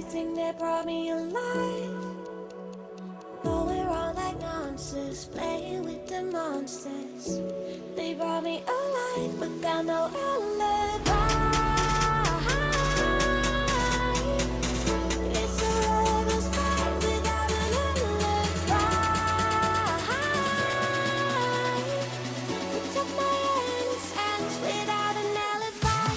everything that brought me alive. Though we're all like monsters, playing with the monsters. They brought me alive, but got no alibi. It's a lover's fight without an alibi. We took my innocence without an alibi.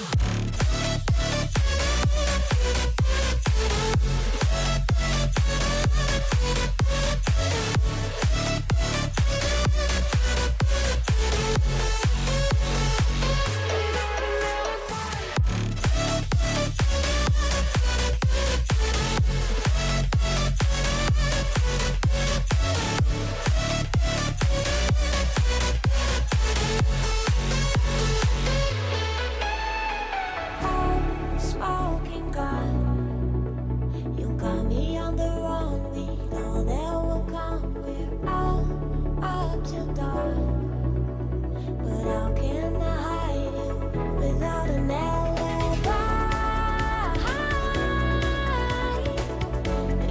Smoking gun, you got me on the run. We know that will come. We're out up till dawn, but how can I hide it without an alibi?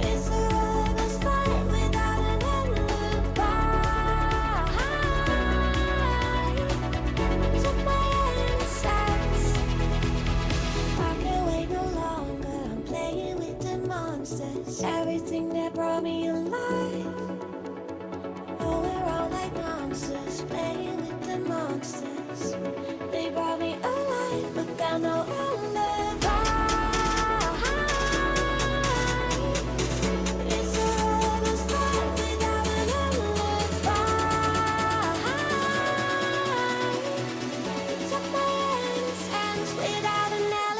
It's a lover's fight without an alibi. Took my innocence. I can't wait no longer. I'm playing with the monsters. Everything that brought me alive. Oh, we're all like monsters, playing with the monsters. They brought me alive, but got no alibi. It's a lover's fight without an alibi. Took my innocence without an alibi.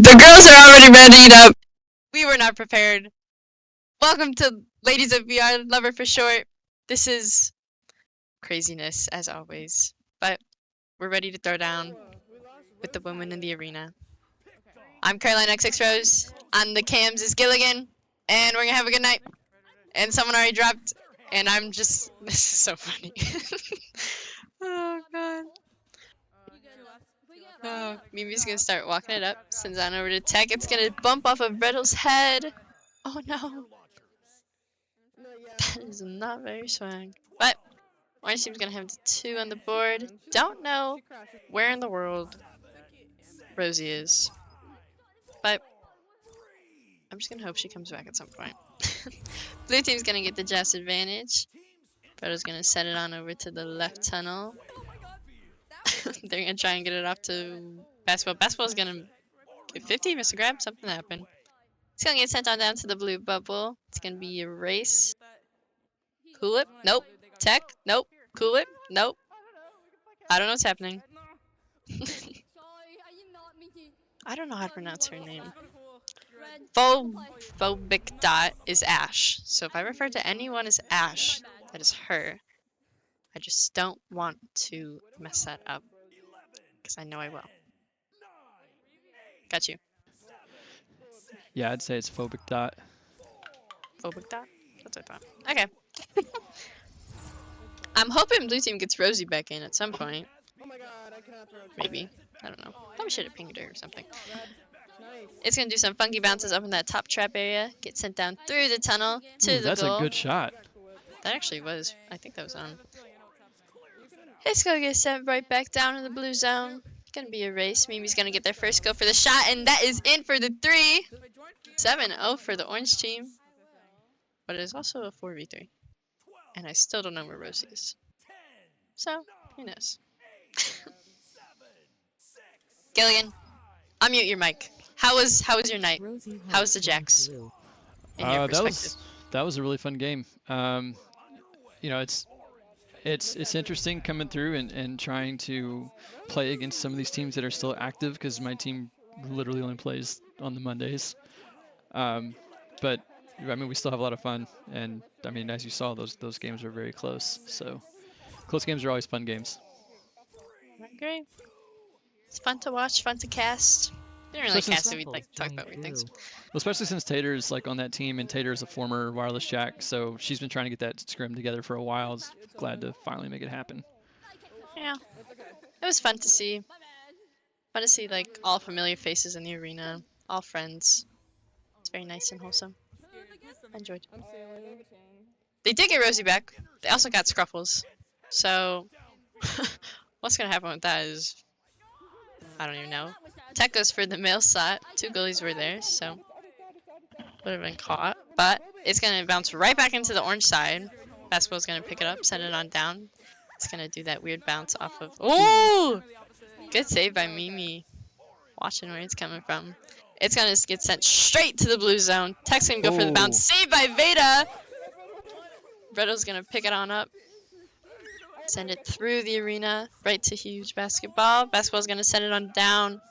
The girls are already readied up. We were not prepared. Welcome to Ladies of VR, LoVR for short. This is craziness, as always. But we're ready to throw down with the women in the arena. I'm Caroline XX Rose. On the cams is Gilligan. And we're gonna have a good night. And someone already dropped. And I'm just... This is so funny. Oh, God. Oh, Mimi's gonna start walking it up. Sends on over to Tech. It's gonna bump off of Riddle's head. Oh no. That is not very swag. But Orange team's gonna have 2 on the board. Don't know where in the world Rosie is. But I'm just gonna hope she comes back at some point. Blue team's gonna get the Jess advantage. Riddle's gonna set it on over to the left tunnel. They're gonna try and get it off to Basketball. Basketball's gonna get 50, Mr. Grab, something happened. It's gonna get sent on down to the blue bubble. It's gonna be a race. Cool it? Nope. Tech? Nope. Cool it? Nope. I don't know what's happening. I don't know how to pronounce her name. Phobic Dot is Ash. So if I refer to anyone as Ash, that is her. I just don't want to mess that up. Because I know I will. Got you. Yeah, I'd say it's Phobic Dot. Phobic Dot? That's what I thought. Okay. I'm hoping Blue Team gets Rosie back in at some point. Maybe. I don't know. Probably should have pinged her or something. It's going to do some funky bounces up in that top trap area. Get sent down through the tunnel to the that's goal. a good shot. That actually was. I think that was on. It's going to get sent right back down in the blue zone. Going to be a race. Mimi's going to get their first go for the shot, and that is in for the 3. 7-0 for the orange team. But it is also a 4v3. And I still don't know where Rosie is. So, who knows? Gilligan, unmute your mic. How was your night? How was the Jacks? In your perspective. That was a really fun game. You know, it's interesting coming through and trying to play against some of these teams that are still active, because my team literally only plays on the Mondays. But I mean, we still have a lot of fun, and I mean, as you saw, those games are very close. So close games are always fun games. I agree. It's fun to watch, fun to cast. Didn't really Especially cast since, it. We like talk about weird things. well, especially since Tater's like on that team, and Tater is a former wireless jack, so she's been trying to get that scrim together for a while. I was glad to finally make it happen. Yeah, it was fun to see. Fun to see like all familiar faces in the arena, all friends. It's very nice and wholesome. I enjoyed. They did get Rosie back. They also got Scruffles. So what's gonna happen with that is I don't even know. Tech goes for the male slot. 2 goalies were there, so would have been caught. But it's gonna bounce right back into the orange side. Basketball's gonna pick it up, send it on down. It's gonna do that weird bounce off of. Oh, good save by Mimi. Watching where it's coming from. It's gonna get sent straight to the blue zone. Tech's gonna go for the bounce. Saved by Veda. Bredo's gonna pick it on up. Send it through the arena, right to huge basketball. Basketball's gonna send it on down.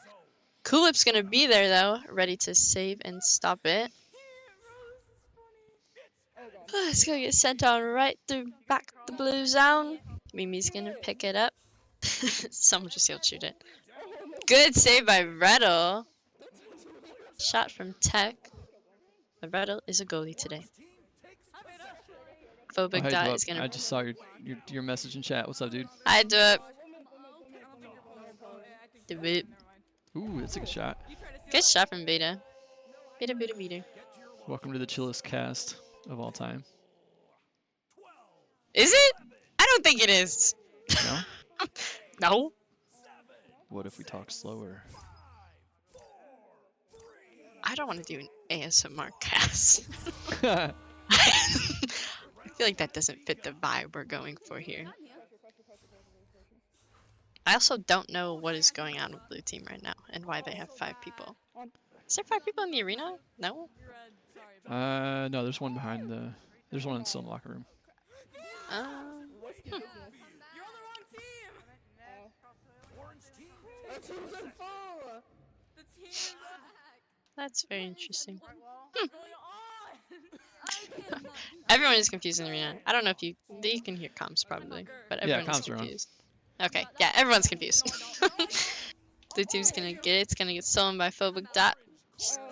Kulip's gonna be there though, ready to save and stop it. It's gonna get sent on right through back the blue zone. Mimi's gonna pick it up. Someone just yelled shoot it. Good save by Redel. Shot from Tech. But Redel is a goalie today. Phobic Hey, Dot Dwup, is gonna. I just saw your message in chat. What's up, dude? I do it. Do it. Ooh, that's a good shot. Good shot from Beta. Beta. Welcome to the chillest cast of all time. Is it? I don't think it is. No? No. What if we talk slower? I don't want to do an ASMR cast. Oh, I feel like that doesn't fit the vibe we're going for here. I also don't know what is going on with Blue Team right now and why they have 5 people. Is there 5 people in the arena? No? no, there's one behind the. There's one still in the locker room. Hmm. That's very interesting. Everyone is confused in the arena. I don't know if you can hear comms probably, but Yeah, everyone is comms are on. confused. Okay, yeah, everyone's confused. Blue team's gonna get it. It's gonna get stolen by Phobic Dot.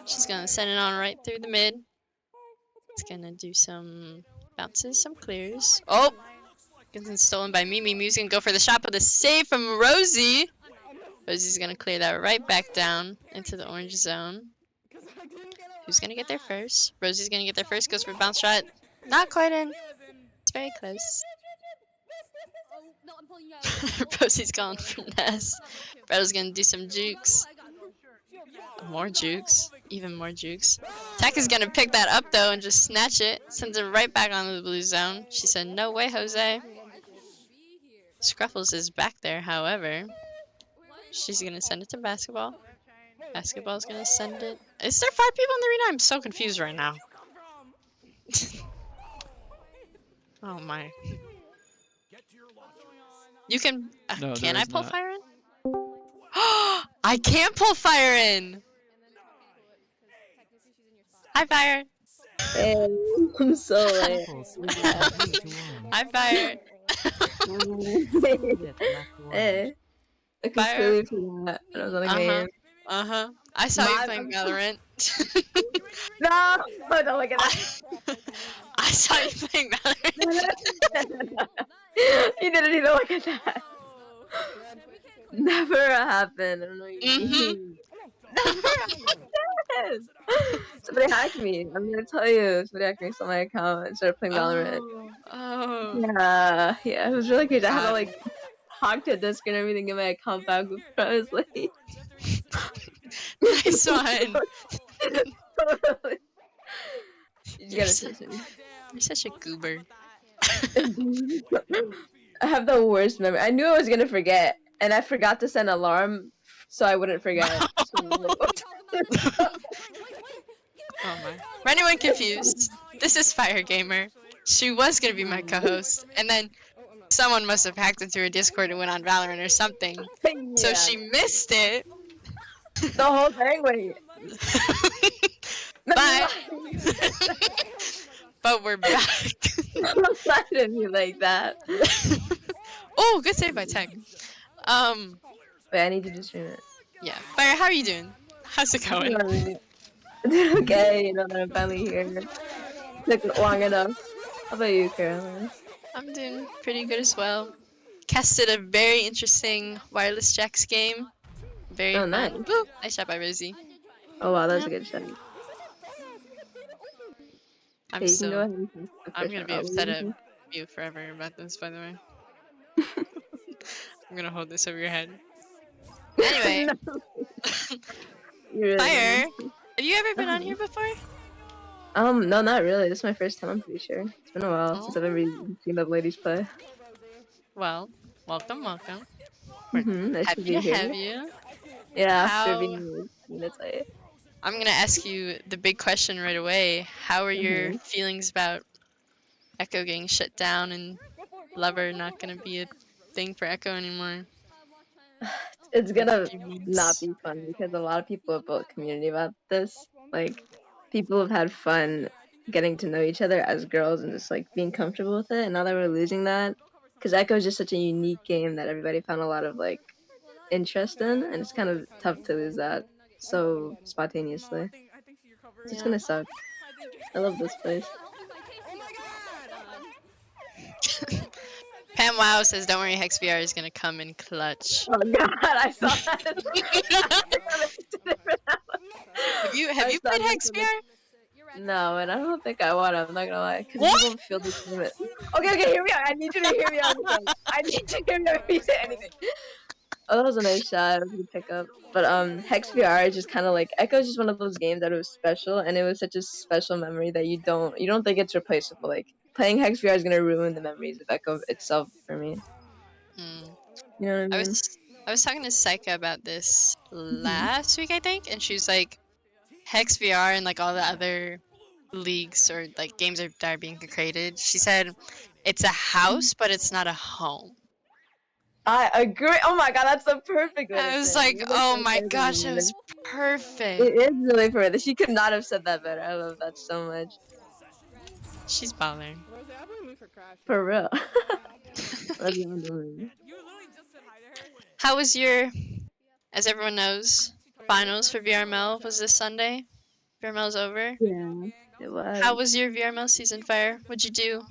She's gonna send it on right through the mid. It's gonna do some bounces, some clears. Oh, gets stolen by Mimi. Mimi's gonna go for the shot, but the save from Rosie. Rosie's gonna clear that right back down into the orange zone. Who's gonna get there first? Rosie's gonna get there first. Goes for a bounce shot. Not quite in. It's very close. Rosie's gone finesse. Bredo's gonna do some jukes. More jukes. Even more jukes. Tech is gonna pick that up though and just snatch it. Sends it right back onto the blue zone. She said, no way, Jose. Scruffles is back there, however. She's gonna send it to basketball. Basketball's gonna send it. Is there 5 people in the arena? I'm so confused right now. Oh my. You can. No, Can there I is pull not. fire in? I can't pull fire in! Hi, fire! Hey, I'm so late. Hi, fire! Hey, I Fire. completely forgot when I was on the Uh-huh. game. Uh-huh. I saw you My- playing Valorant. No, don't look at that. I saw you playing Valorant. You didn't even look at that. Never happened. I don't know what you mean. Never happened. Somebody hacked me. I'm gonna tell you. Somebody hacked me on my account and started playing Valorant. Oh. Yeah, it was really crazy. I had to God. like talk to this and everything in my account back before I was like. Nice one. Totally. You You're gotta so- trust me. You're such a goober. I have the worst memory. I knew I was gonna forget, and I forgot to set an alarm so I wouldn't forget. Oh my. For anyone confused, this is Fire Gamer. She was gonna be my co-host, and then someone must have hacked into her Discord and went on Valorant or something. So Yeah. she missed it. The whole thing. Wait, No, Bye. you But we're back. I didn't mean like that. Oh, good save by Tech. Wait, I need you to stream it. Yeah. Fire, how are you doing? How's it I'm going? doing alright. Okay, you know that I'm finally here. Took long enough. How about you, Caroline? I'm doing pretty good as well. Casted a very interesting wireless jacks game. Very Oh, nice. fun. Woo! Nice shot by Rosie. Oh wow, that's Yeah, a good shot. I'm Okay, you can go so. ahead and take the I'm first gonna shot. be Oh, upset at you forever about this, by the way. I'm gonna hold this over your head. Anyway, no, you really Fire, don't. have you ever been on Uh-huh. here before? No, not really. This is my first time, I'm pretty sure. It's been a while since I've Oh, ever seen the ladies play. well, welcome, welcome. We're Nice to happy be to here. have you. Yeah, after How? being minutes late. I'm gonna ask you the big question right away. How are your Mm-hmm. feelings about Echo getting shut down and LoVR not gonna be a thing for Echo anymore It's in a gonna few not months? be fun because a lot of people have built community about this. Like, people have had fun getting to know each other as girls and just like being comfortable with it. And now that we're losing that, because Echo is just such a unique game that everybody found a lot of like interest in, and it's kind of tough to lose that so spontaneously. So it's Yeah. gonna suck. I love this place. Pam Wow says, "Don't worry, Hex VR is gonna come in clutch." Oh god, I saw that. Have I you saw played that. Hex VR? No, and I don't think I want to. I'm not gonna lie, because What? people feel the same. Okay, okay, hear me out. I need you to hear me out. I need you to hear me out if you say anything. Oh, that was a nice shot. It was a good pickup. But Hex VR is just kind of like Echo is just one of those games that it was special, and it was such a special memory that you don't think it's replaceable. Like playing Hex VR is gonna ruin the memories of Echo itself for me. Hmm. You know what I I mean? was talking to Saika about this Mhm. last week, I think, and she was like, Hex VR and like all the other leagues or like games that are being created. She said it's a house, but it's not a home. I agree. Oh my god, that's the perfect way to I was say it. like, You're the oh first my person gosh, to it know. was perfect. It is really perfect. She could not have said that better. I love that so much. She's balling. For real. That's amazing. How was your, as everyone knows, finals for VRML was this Sunday? VRML's over. Yeah, it How was. was your VRML season, Fire? What'd you do?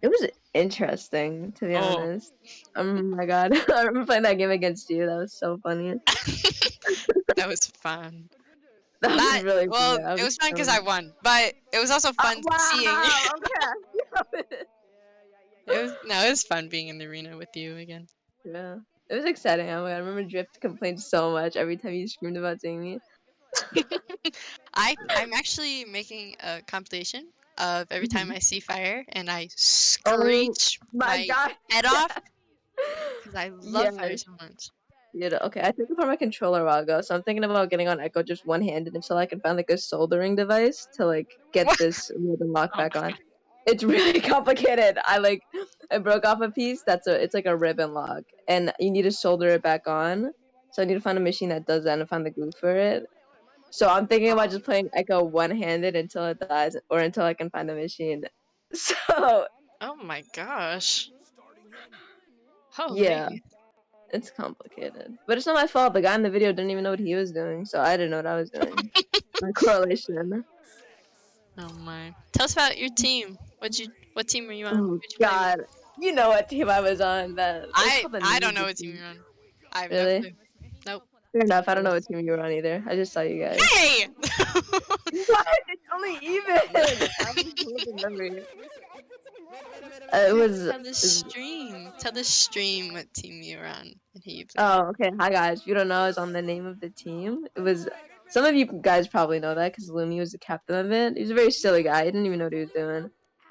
It was interesting, to be Oh, honest. Oh my god. I remember playing that game against you. That was so funny. that was fun. That was Not really well. funny. I It was was fun because so... I won, but it was also fun seeing. Wow! Okay. It was no, it was fun being in the arena with you again. Yeah. It was exciting. Oh my god. I remember Drift complained so much every time you screamed about seeing me. I'm actually making a compilation of every time I see Fire and I Oh screech my my god. head off because I Yeah. love Fire so much. Yeah, okay, I took it from my controller a while ago, so I'm thinking about getting on Echo just one-handed until I can find like a soldering device to like get What? this rhythm lock Oh back on. It's really complicated. I broke off a piece it's like a ribbon lock, and you need to solder it back on. So I need to find a machine that does that and find the glue for it. So I'm thinking about just playing Echo one-handed until it dies, or until I can find a machine. So oh my gosh! yeah. Holy! It's complicated. But it's not my fault. The guy in the video didn't even know what he was doing, so I didn't know what I was doing. My correlation. Oh my! Tell us about your team. What team were you on? Oh Who'd you play with? god. You know what team I was on. That it's called the I don't know Ninja what team team. you're on. I have no Really? clue. Nope. Fair enough. I don't know what team you were on either. I just saw you guys. Hey! What? It's only even! I'm losing memory. It was... Tell the stream. Tell the stream what team you were on and who you played. Oh, okay. Hi guys. If you don't know, I was on the name of the team. It was... Some of you guys probably know that because Lumi was the captain of it. He was a very silly guy. He didn't even know what he was doing.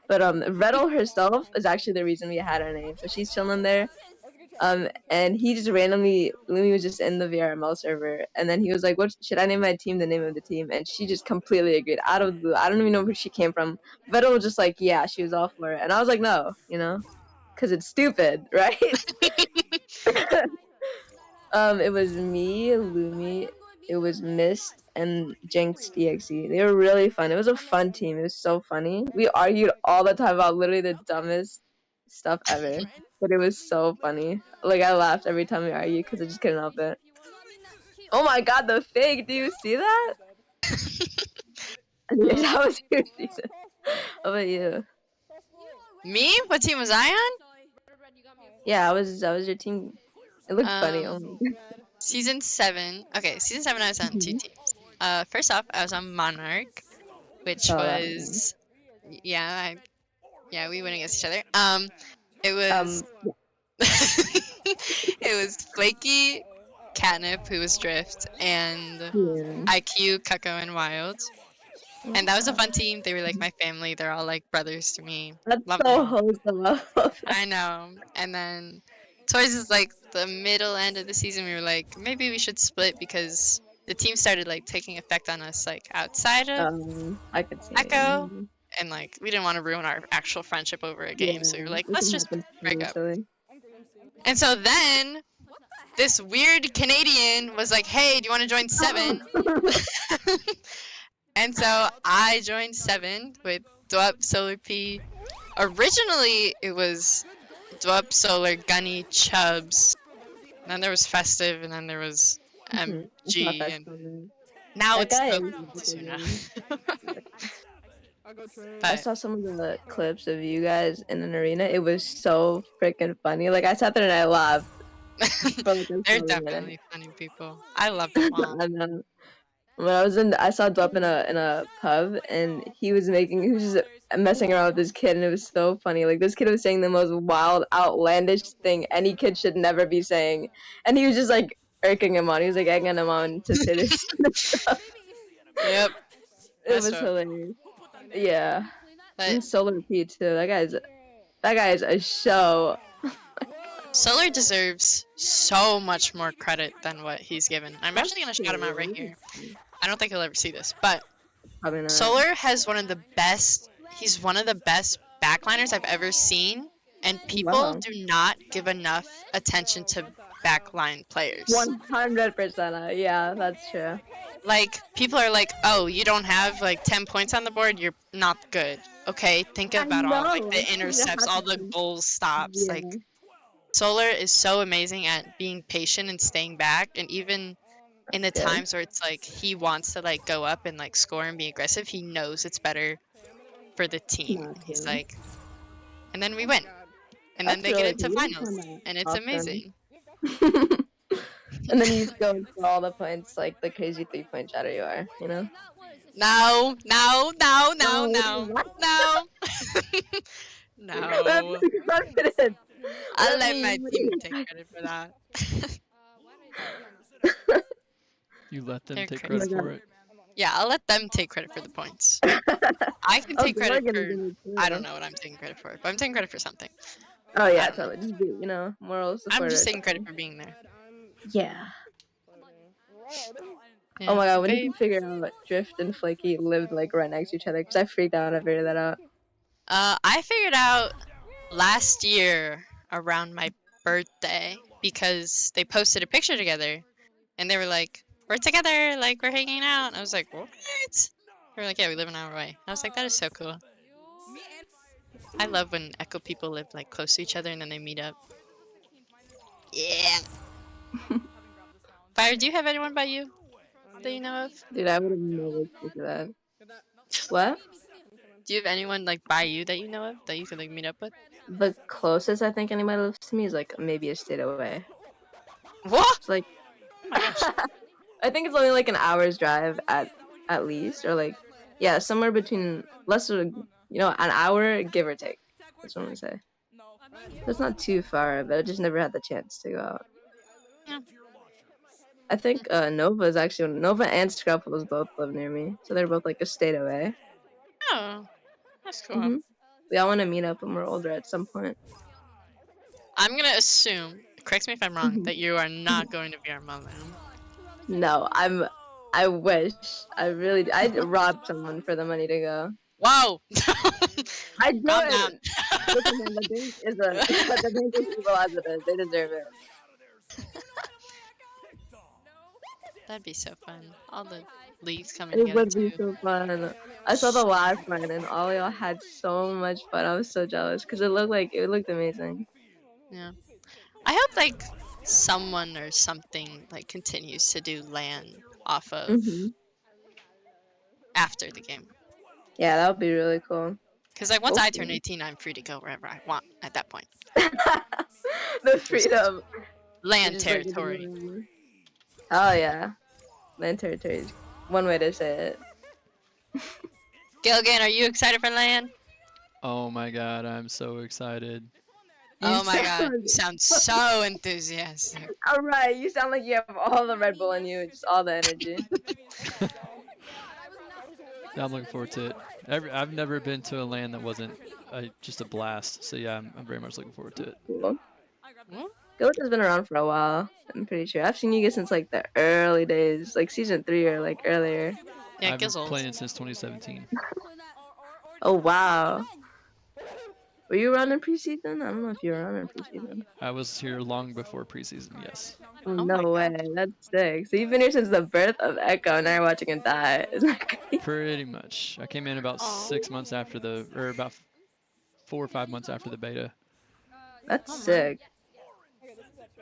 But Redel herself is actually the reason we had her name. So she's chilling there. And he just randomly, Lumi was just in the VRML server, and then he was like, "What should I name my team?" The name of the team, and she just completely agreed out of the blue. I don't even know where she came from. Vettel was just like, "Yeah," she was all for it, and I was like, "No," because it's stupid, right? It was me, Lumi. it was Mist and Jinx EXE. They were really fun. It was a fun team. It was so funny. We argued all the time about literally the dumbest stuff ever, but it was so funny. Like I laughed every time we argued because I just couldn't help it. Oh my god, the fig! Do you see that? Anyways, how was your season? How about you? Me? What team was I on? Yeah, I was your team. It looked funny. Oh my god. Season 7. Okay, season 7 I was on 2 teams. First off, I was on Monarch, which Saw that. was yeah, yeah, we went against each other. It Um, was it was Flaky, Catnip, who was Drift, and yeah. IQ, Cucko, and Wild. And that was a fun team. They were like my family. They're all like brothers to me. That's Love them so all. wholesome. I love that. I know. And then towards like the middle end of the season, we were like, maybe we should split because the team started like taking effect on us like outside of I could see it. Echo, and like we didn't want to ruin our actual friendship over a game, so we were like, it let's can just happen break up. easily. And so then this weird Canadian was like, hey, do you want to join 7? And so I joined 7 with Dwup, Solar P. Originally, it was Dwup, Solar, Gunny, Chubbs. And then there was Festive, and then there was Mhm. It's not MG, and festival. now That it's guy Suna. is I But saw some of the clips of you guys in an arena. It was so freaking funny. Like I sat there and I laughed for like a they're solid minute. definitely funny people. I love them all. And then when I saw Dwup in a pub, and he was just messing around with this kid, and it was so funny. Like this kid was saying the most wild, outlandish thing any kid should never be saying, and he was just like irking him on. He was like egging him on to say this stuff. Yep. It That's was what- hilarious. Yeah, But and Solar P too. That guy is a show. Solar deserves so much more credit than what he's given. I'm actually gonna shout him out right here. I don't think he'll ever see this, but Probably not. Solar has one of the best. He's one of the best backliners I've ever seen, and people Wow. do not give enough attention to backline players. 100%. Yeah, that's true. Like people are like, "Oh, you don't have like 10 points on the board. You're not good." Okay, think I about all like know. the intercepts, all the goal stops. Yeah. Like Solar is so amazing at being patient and staying back, and even in the Good. times where it's like he wants to like go up and like score and be aggressive, he knows it's better for the team. Yeah, He's yeah. like, and then we win, and then That's they get really into good. You finals, find that and it's often. amazing. And then you go for all the points like the crazy 3-point shatter you are, you know? No, no, no, no, No, no, what? no, no. Confidence. I'll Let let me my team win. take credit for that. You let them They're take crazy. credit for it. Yeah, I'll let them take credit for the points. I can Oh, take they're credit gonna for. give it too. I don't know what I'm taking credit for, but I'm taking credit for something. Oh yeah, I don't know. totally. Just be, moral support. I'm just or taking credit something. for being there. Yeah. Yeah, Oh my god, when did babe. you figure out Drift and Flaky lived like right next to each other? Because I freaked out when I figured that out. I figured out last year around my birthday because they posted a picture together, and they were like, "We're together, like we're hanging out." And I was like, "What?" They were like, "Yeah, we live an hour away." And I was like, "That is so cool." I love when Echo people live like close to each other and then they meet up. Yeah. Fire, do you have anyone by you that you know of? Dude, I would have never figured that. What? Do you have anyone like by you that you know of that you could like meet up with? The closest I think anybody lives to me is like maybe a state away. What? It's like Oh my gosh. I think it's only like an hour's drive at least, or like yeah, somewhere between less than an hour, give or take. That's what I'm gonna say. That's not too far, but I just never had the chance to go out. Yeah. I think Nova and Scruffles both live near me, so they're both like a state away. Oh, that's cool. hmm We all want to meet up when we're older at some point. I'm gonna assume, correct me if I'm wrong, Mhm. that you are not going to be our mom. No, I wish. I'd rob someone for the money to go. Whoa! I Calm down. do. Listen, man, the bank is the bank is evil as it is. They deserve it. That'd be so fun. All the leagues coming It together would be too. so fun. I saw the live one and all y'all had so much fun. I was so jealous because it looked amazing. Yeah. I hope like someone or something like continues to do LAN off of Hmm. after the game. Yeah, that would be really cool. Because like once I turn Hopefully. 18, I'm free to go wherever I want at that point. The Just freedom. You land just like territory. oh yeah, land territory is one way to say it. Gilligan, are you excited for LAN? Oh my god, I'm so excited. You Oh my god, sound you sound so enthusiastic. all right. You sound like you have all the Red Bull in you, just all the energy. I'm looking forward to it. I've never been to a land that wasn't just a blast. So yeah, I'm very much looking forward to it. Cool. Hmm? Goat has been around for a while. I'm pretty sure. I've seen you guys since like the early days, like season 3 or like earlier. Yeah, I've been Gil's old. playing since 2017. Oh wow. Were you around in preseason? I don't know if you were around in preseason. I was here long before preseason. Yes. Oh Oh my no way. god. That's sick. So you've been here since the birth of Echo and now you're watching him die. Isn't that crazy? Pretty much. I came in about Aw. 6 months after or about 4 or 5 months after the beta. That's Oh my. sick.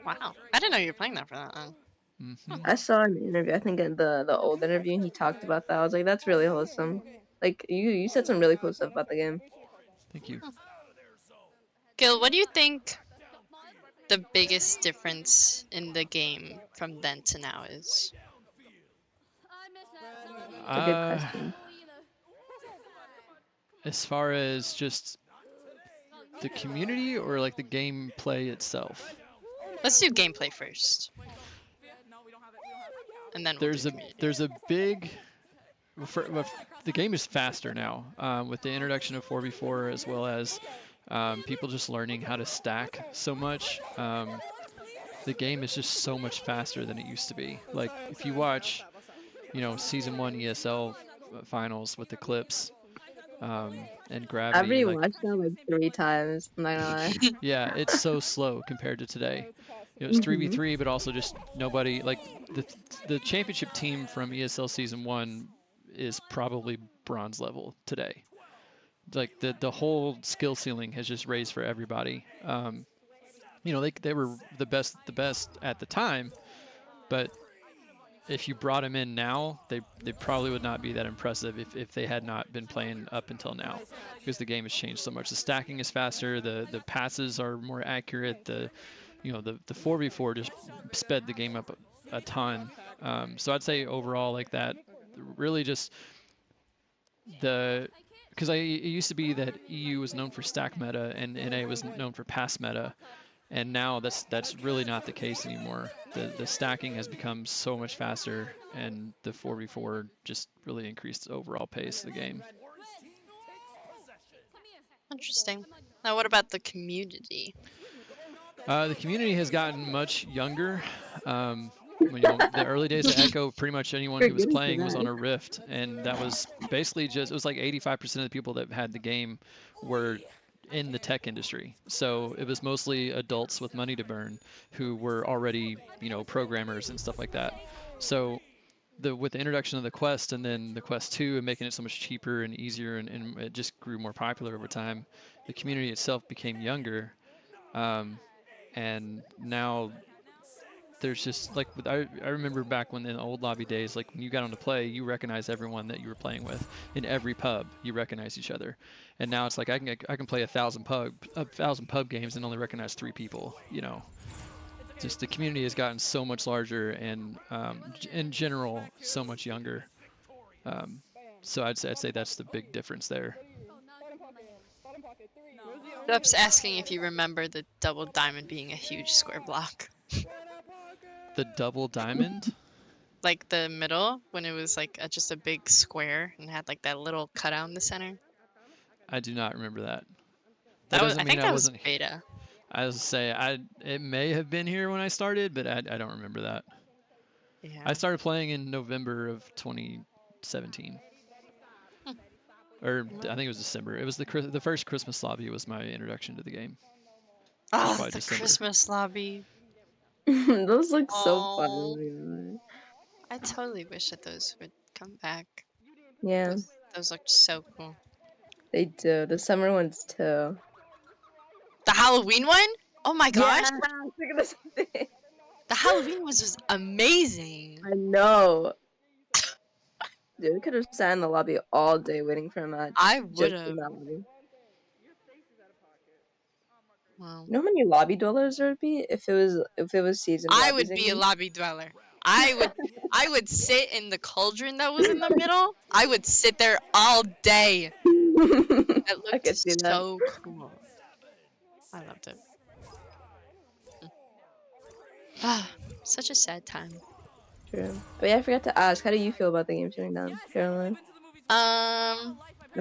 Wow. I didn't know you were playing that for that long. Hmm. I saw in the interview, I think in the old interview, and he talked about that. I was like, that's really wholesome. Like you said some really cool stuff about the game. Thank you. Gil, what do you think the biggest difference in the game from then to now is? It's a good question. As far as just the community or like the gameplay itself? Let's do gameplay first. And then we'll do community. There's a big the game is faster now with the introduction of 4v4 as well as people just learning how to stack so much. The game is just so much faster than it used to be. Like if you watch, season 1 ESL finals with the clips and I've Gravity, like rewatched that like 3 times. I'm not gonna lie. yeah, it's so slow compared to today. It's Mhm. 3v3, but also just nobody like the championship team from ESL season 1 is probably bronze level today. Like the whole skill ceiling has just raised for everybody. They were the best at the time, but if you brought them in now, they probably would not be that impressive if they had not been playing up until now, because the game has changed so much. The stacking is faster, the passes are more accurate, the 4v4 just sped the game up a ton. So I'd say overall like that, really just because it used to be that EU was known for stack meta and NA was known for pass meta. And now that's really not the case anymore. The stacking has become so much faster, and the 4v4 just really increased the overall pace of the game. Interesting. Now, what about the community? The community has gotten much younger. The early days of Echo, pretty much anyone We're who was getting to playing was that. on a Rift, and that was basically it was like 85% of the people that had the game were in the tech industry. So it was mostly adults with money to burn who were already, programmers and stuff like that. So with the introduction of the Quest and then the Quest 2 and making it so much cheaper and easier and it just grew more popular over time, the community itself became younger. And now there's just like I remember back when in the old lobby days, like when you got on to play, you recognize everyone that you were playing with. In every pub, you recognize each other. And now it's like I can play 1,000 pub games and only recognize 3 people. Just the community has gotten so much larger and in general so much younger. So I'd say that's the big difference there. Dub's asking if you remember the double diamond being a huge square block. The double diamond. Like the middle, when it was like just a big square and had like that little cutout in the center. I do not remember that. That was, doesn't I mean think I that was wasn't. beta. I was say it may have been here when I started, but I don't remember that. Yeah. I started playing in November of 2017, or I think it was December. It was the first Christmas lobby was my introduction to the game. Oh, Probably the December. Christmas lobby. Those look so fun. Oh. Oh my god. I totally wish that those would come back. Yeah, Those looked so cool. they do. The summer ones too. The Halloween one? Oh my gosh! Yeah, look at this thing. The Halloween was amazing. I know. Dude, we could have sat in the lobby all day waiting for a match. I Just would in have. that lobby. Wow. You know how many lobby dwellers there would be if it was seasoned I lobbies would be a again? lobby dweller. I would sit in the cauldron that was in the middle. I would sit there all day. It I looked could see that. so cool. I loved it. Ah, such a sad time. True. But yeah, I forgot to ask, how do you feel about the game shutting down, Caroline? I'm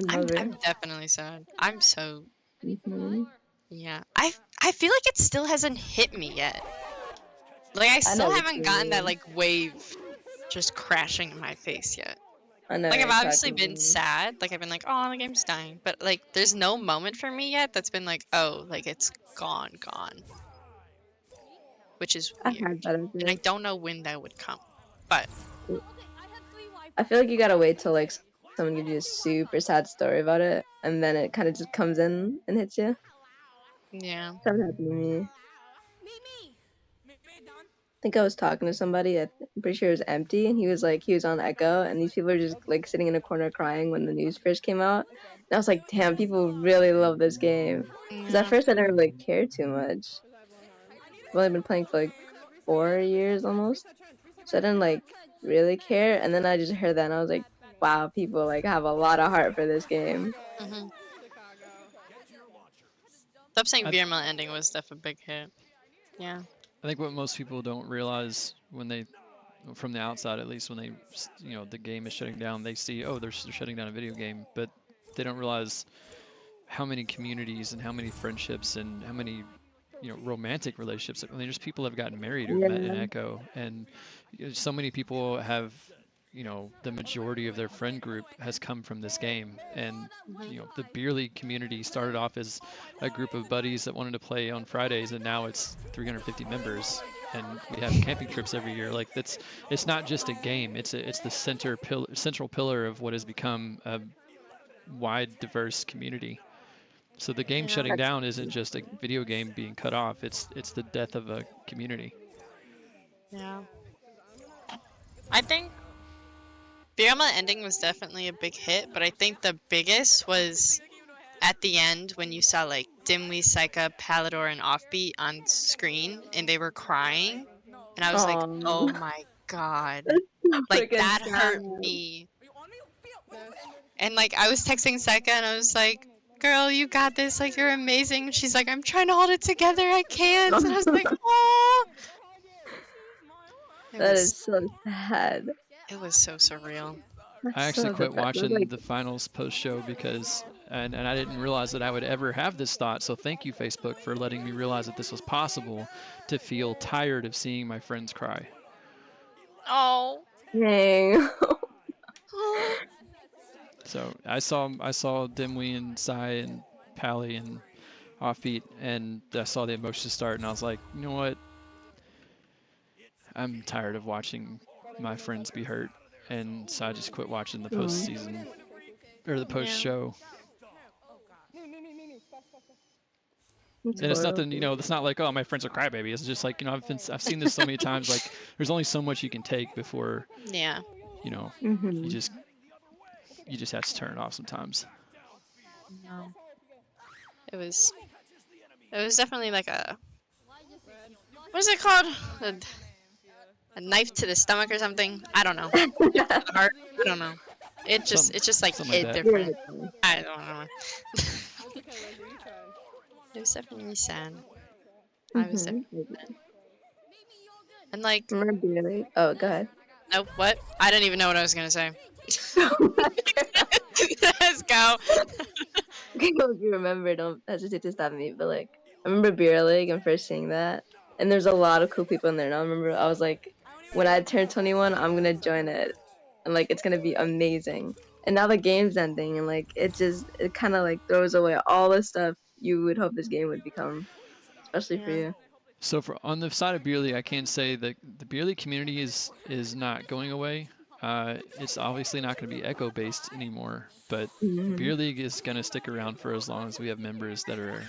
I'm over. definitely sad. I'm so Mm-hmm. yeah. I feel like it still hasn't hit me yet. Like I I still know what haven't you gotten that mean. like wave just crashing in my face yet. I know Like what I've you're obviously talking been sad. Like I've been like, oh, the game's dying. But like there's no moment for me yet that's been like, oh, like it's gone. Which is about. I've weird. had that a And I bit. don't know when that would come. But I feel like you gotta wait till like someone gives you a super sad story about it, and then it kind of just comes in and hits you. yeah. That happened to me. I think I was talking to somebody. I'm pretty sure it was empty, and he was on Echo, and these people are just like sitting in a corner crying when the news first came out. And I was like, damn, people really love this game. Because at Yeah. first I didn't really care too much. I've only been playing for like 4 years almost, so I didn't like really care. And then I just heard that, and I was like, wow, people like have a lot of heart for this game. Mm-hmm. Stop saying I, VRML ending was definitely a big hit. Yeah. I think what most people don't realize when they, from the outside at least, when they, the game is shutting down, they see, oh, they're shutting down a video game, but they don't realize how many communities and how many friendships and how many romantic relationships. I mean, just people have gotten married who've met in Yeah. Echo, and so many people have, the majority of their friend group has come from this game. And Mm-hmm. the beer league community started off as a group of buddies that wanted to play on Fridays, and now it's 350 members, and we have camping trips every year. Like it's not just a game; it's the central pillar of what has become a wide, diverse community. So the game Yeah. shutting That's down isn't just a video game being cut off. It's the death of a community. Yeah. I think VRML ending was definitely a big hit, but I think the biggest was at the end when you saw like Dimly, Psycha, Palador, and Offbeat on screen and they were crying. And I was like, oh Oh, my god. that's so Like freaking that hurt sad. me. And like I was texting Psycha and I was like, girl, you got this. Like you're amazing. She's like, I'm trying to hold it together. I can't. And I was like, oh. That is so sad. It was so surreal. I That's actually so quit depressing. watching Like, the finals post show because, and I didn't realize that I would ever have this thought. So thank you, Facebook, for letting me realize that this was possible to feel tired of seeing my friends cry. Oh. dang. So I saw Dimwee and Psy and Pally and Offbeat, and I saw the emotions start, and I was like, you know what? I'm tired of watching my friends be hurt, and so I just quit watching the postseason or the post show. It's And it's horrible. nothing, it's not like, oh, my friends are crybaby. It's just like, I've seen this so many times. Like, there's only so much you can take before, Yeah. Mm-hmm. you just have to turn it off sometimes. No. It was definitely like a what is it called? A knife to the stomach or something? I don't know. Knife to the heart? I don't know. It just like something like hit that. different. I don't know. It was definitely sad. I was definitely sad. And like Remember being like, oh, go ahead. nope, what? I didn't even know what I was gonna say. Let's go. If you remember, don't hesitate to stop me. But like, I remember Beer League and first seeing that, and there's a lot of cool people in there. And I remember I was like, when I turn 21, I'm gonna join it, and like it's gonna be amazing. And now the game's ending, and like it kind of like throws away all the stuff you would hope this game would become, especially for Yeah. you. So on the side of Beer League, I can say that the beer league community is not going away. It's obviously not going to be echo based anymore, but Mhm. beer league is going to stick around for as long as we have members that are,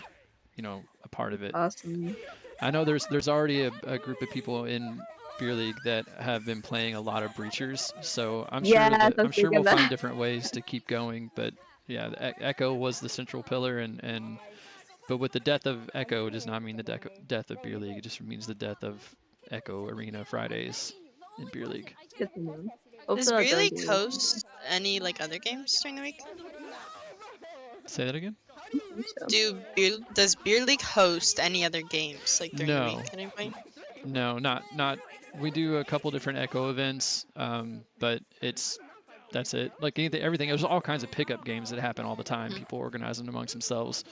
a part of it. Awesome. I know there's already a group of people in beer league that have been playing a lot of breachers, so Yes, I I'm was sure thinking we'll find that. different ways to keep going. But yeah, echo was the central pillar, but with the death of echo, it does not mean the death of beer league. It just means the death of Echo Arena Fridays in beer league. It's good to know. Does Hopefully I'll Beer join League the host any like other games during the week? Say that again? so. Does Beer League host any other games like during the week No, at any point? no, not. We do a couple different Echo events, but that's it. Like everything, there's all kinds of pickup games that happen all the time. Mhm. People organize them amongst themselves.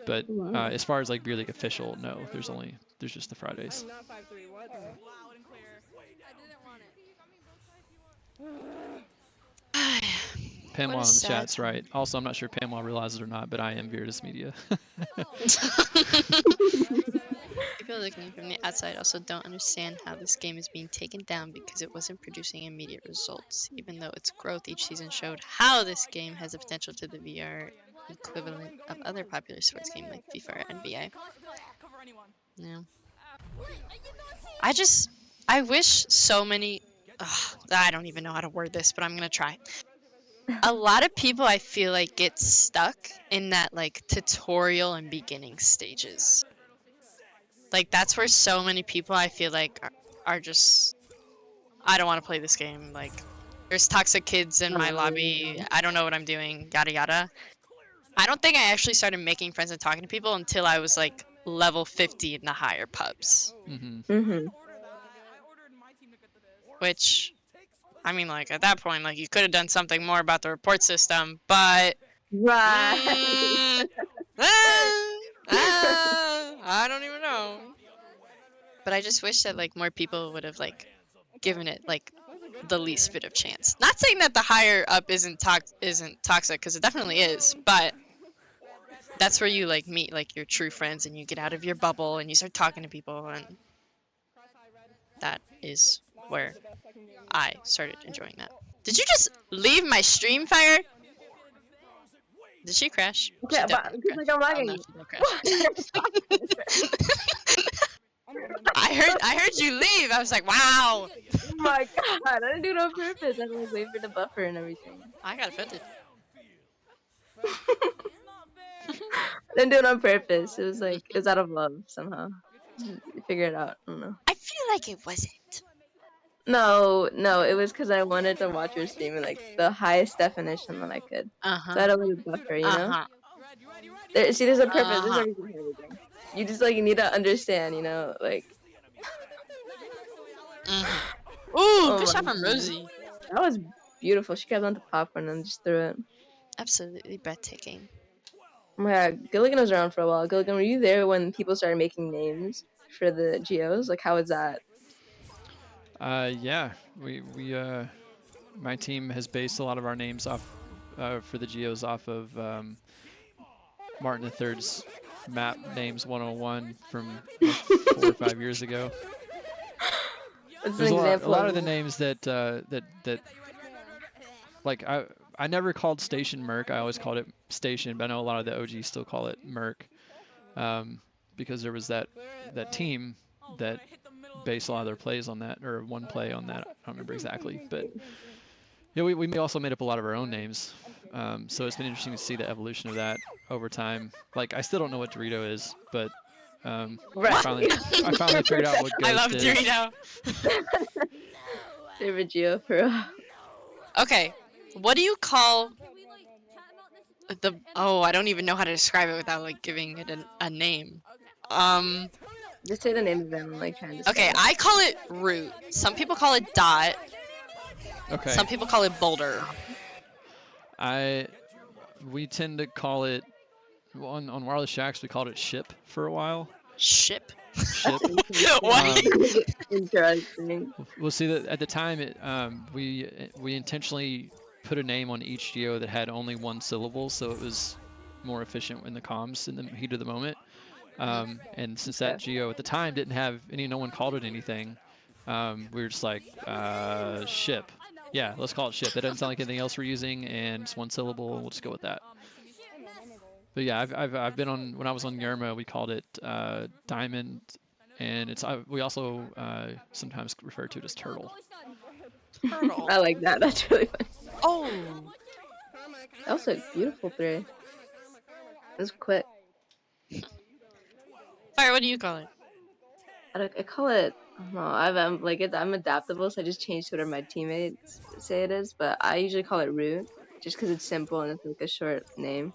But Wow. as far as like beer league official, no, there's just the Fridays. What Pamela a in the sad chat's right. Also, I'm not sure Pamela realizes it or not, but I am Virtus Media. People looking from the outside also don't understand how this game is being taken down because it wasn't producing immediate results, even though its growth each season showed how this game has the potential to the VR equivalent of other popular sports games like FIFA or NBA. Yeah. I wish so many. Ugh, I don't even know how to word this, but I'm gonna try. A lot of people I feel like get stuck in that like tutorial and beginning stages. Like that's where so many people I feel like are just I don't want to play this game. Like there's toxic kids in my lobby. I don't know what I'm doing. Yada yada. I don't think I actually started making friends and talking to people until I was like level 50 in the higher pubs. Hmm. Mhm. Which I mean, like at that point, like you could have done something more about the report system, but Right. mm, I don't even know. But I just wish that like more people would have like given it like the least bit of chance. Not saying that the higher up isn't toxic because it definitely is, but that's where you like meet like your true friends and you get out of your bubble and you start talking to people, and that is where I started enjoying that. Did you just leave my stream, Fire? Did she crash? Okay, She but definitely because like crashed. I'm Oh no, lagging. she didn't crash. I heard you leave. I was like, wow. Oh my god, I didn't do it on purpose. I like wait for the buffer and everything. I got offended. I didn't do it on purpose. It was like it was out of love somehow. Just figure it out. I don't know. I feel like it wasn't. No, it was because I wanted to watch your stream in like the highest definition that I could. Uh So I had huh. a little buffer, you Uh know? huh. See, there's a purpose. Uh There's a huh. reason for everything. You just like need to understand, you know? Like, Ooh, oh good my shot from goodness. Rosie. That was beautiful. She kept on the popcorn and just threw it. Absolutely breathtaking. Oh my god, Gilligan was around for a while. Gilligan, were you there when people started making names for the geos? Like, how was that? Yeah, we my team has based a lot of our names off for the geos off of Martin III's map names 101 from like 4 or 5 years ago. What's an There's a example lot of of the it? names that like I never called Station Merc. I always called it Station, but I know a lot of the OGs still call it Merc, because there was that team that based a lot of their plays on that, or one play on that. I don't remember exactly, but yeah, we also made up a lot of our own names. So it's been interesting to see the evolution of that over time. Like I still don't know what Dorito is, but I Right. finally figured out what I Ghost love is. Dorito. Favorite geo for real. Okay, what do you call the? Oh, I don't even know how to describe it without like giving it a name. Um. Just say the name of them and like try and describe Okay, it. I call it root. Some people call it dot. Okay. Some people call it boulder. We tend to call it on Wireless Shacks we called it ship for a while. Ship. Ship. What? Interesting. We'll see that at the time we intentionally put a name on each geo that had only one syllable, so it was more efficient in the comms in the heat of the moment. And since that geo at the time didn't have no one called it anything, We were just like, ship. Yeah, let's call it ship. That doesn't sound like anything else we're using, and it's one syllable, and we'll just go with that. But yeah, I've been on, when I was on Yerma, we called it diamond, and we also sometimes refer to it as turtle. Turtle. I like that. That's really funny. Oh. That was a beautiful 3. It was quick. Fire, what do you call it? I call it. I don't know. I'm adaptable, so I just change to whatever my teammates say it is. But I usually call it root, just because it's simple and it's like a short name.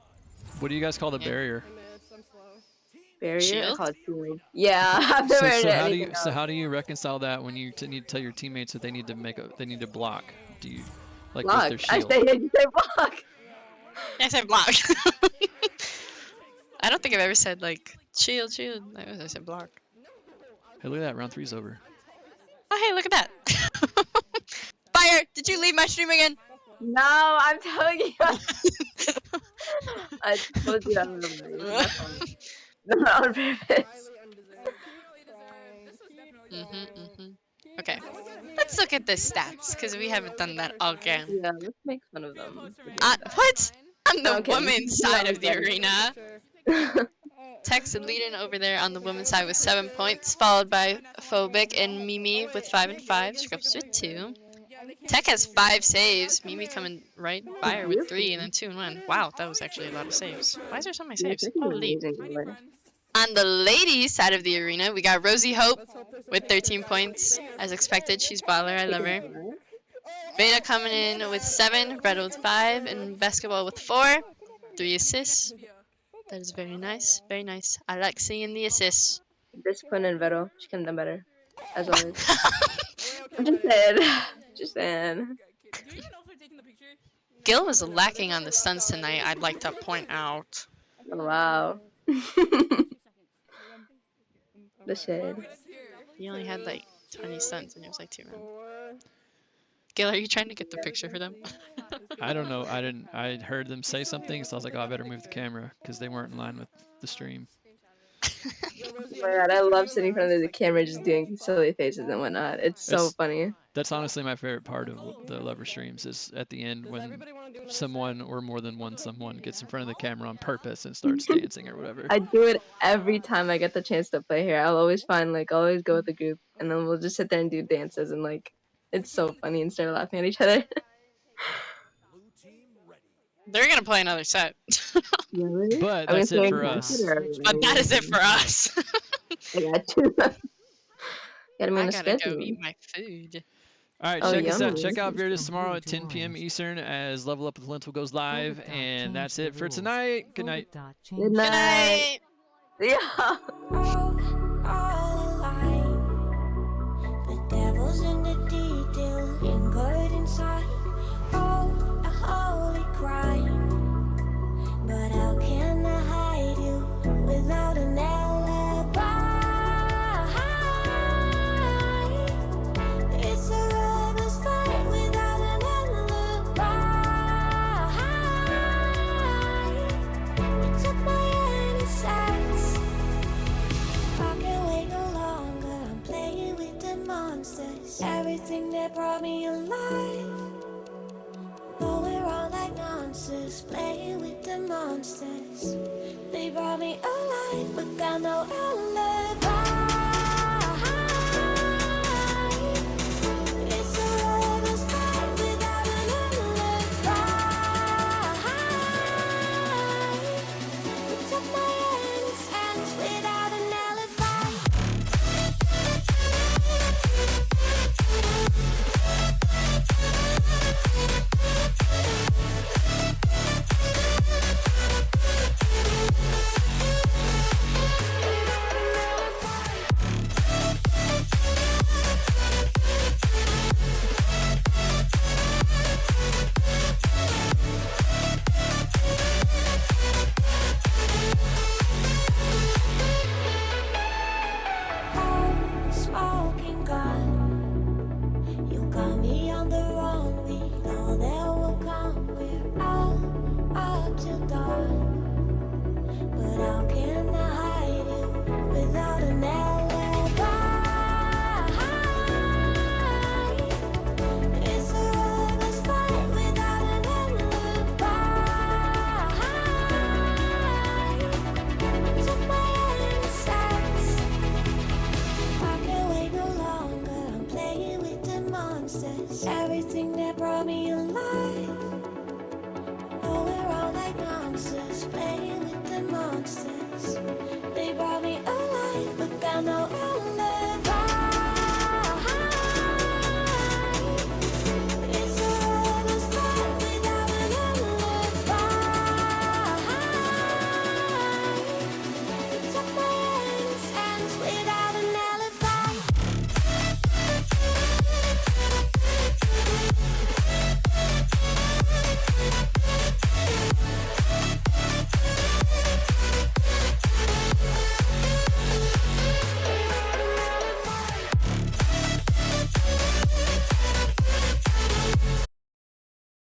What do you guys call the Yeah. barrier? Barrier. I Shield? call it shield. Yeah, I've never heard So how do anything you else. how do you reconcile that when you need to tell your teammates that they need to block? Do you like with Block. their I shield? say block. Yes, I block. I don't think I've ever said like shield, shield. I said block. Hey, look at that, round 3's over. Oh, hey, look at that. Fire, did you leave my stream again? No, I'm telling you. I told you I'm not on. Not on purpose. Okay, let's look at the stats because we haven't done that again. Yeah, let's make fun of them. What? On the Okay. women's side of the Okay. arena, Tex leading over there on the women's side with 7 points, followed by Phobic and Mimi with 5 and 5. Scripps with 2. Tech has 5 saves. Mimi coming right by her with 3 and then 2 and 1. Wow, that was actually a lot of saves. Why is there so many Yeah, saves? Tech is Holy. amazing. Really. On the ladies' side of the arena, we got Rosie Hope with 13 points. As expected, she's baller. I love her. Beta coming in with 7, Red with 5, and Basketball with 4. 3 assists. That is very nice. Very nice. I like seeing the assists. Discipline and Vero. She can have done better. As always. I'm just saying. Just saying. Gil was lacking on the stuns tonight, I'd like to point out. Oh, wow. The shade. He only had like 20 stuns and it was like 2 rounds. Gil, are you trying to get the picture for them? I don't know. I heard them say something, so I was like, oh, I better move the camera because they weren't in line with the stream. Oh my god, I love sitting in front of the camera just doing silly faces and whatnot. It's so It's- funny. That's honestly my favorite part of the LoVR streams is at the end when someone or more than one someone gets in front of the camera on purpose and starts dancing or whatever. I do it every time I get the chance to play here. I'll always always go with the group and then we'll just sit there and do dances and like, it's so funny and start laughing at each other. They're gonna play another set. Really? But Are we that's it playing for Crash us. or- But that is it for us. I got you. Gotta be I on a gotta schedule. go eat my food. All right, Oh, check this out. yummy. Check out Virtus tomorrow at 10 p.m. Eastern as Level Up with Lentil goes live. And that's it for tonight. Good night. Good Good night. night. Yeah. all alive. The devil's in the detail, lingered inside. Oh, a holy crime. But how can I hide you without an alibi? It's a lover's fight without an alibi. You took my innocence. I can't wait no longer. I'm playing with the monsters. Everything that brought me alive. Though we're all like monsters, playing with the monsters. They brought me alive, but got no alibi. It's a lover's fight without an alibi. You took my innocence without an alibi. monsters, everything that brought me alive. Oh, we're all like monsters, playing with the monsters. They brought me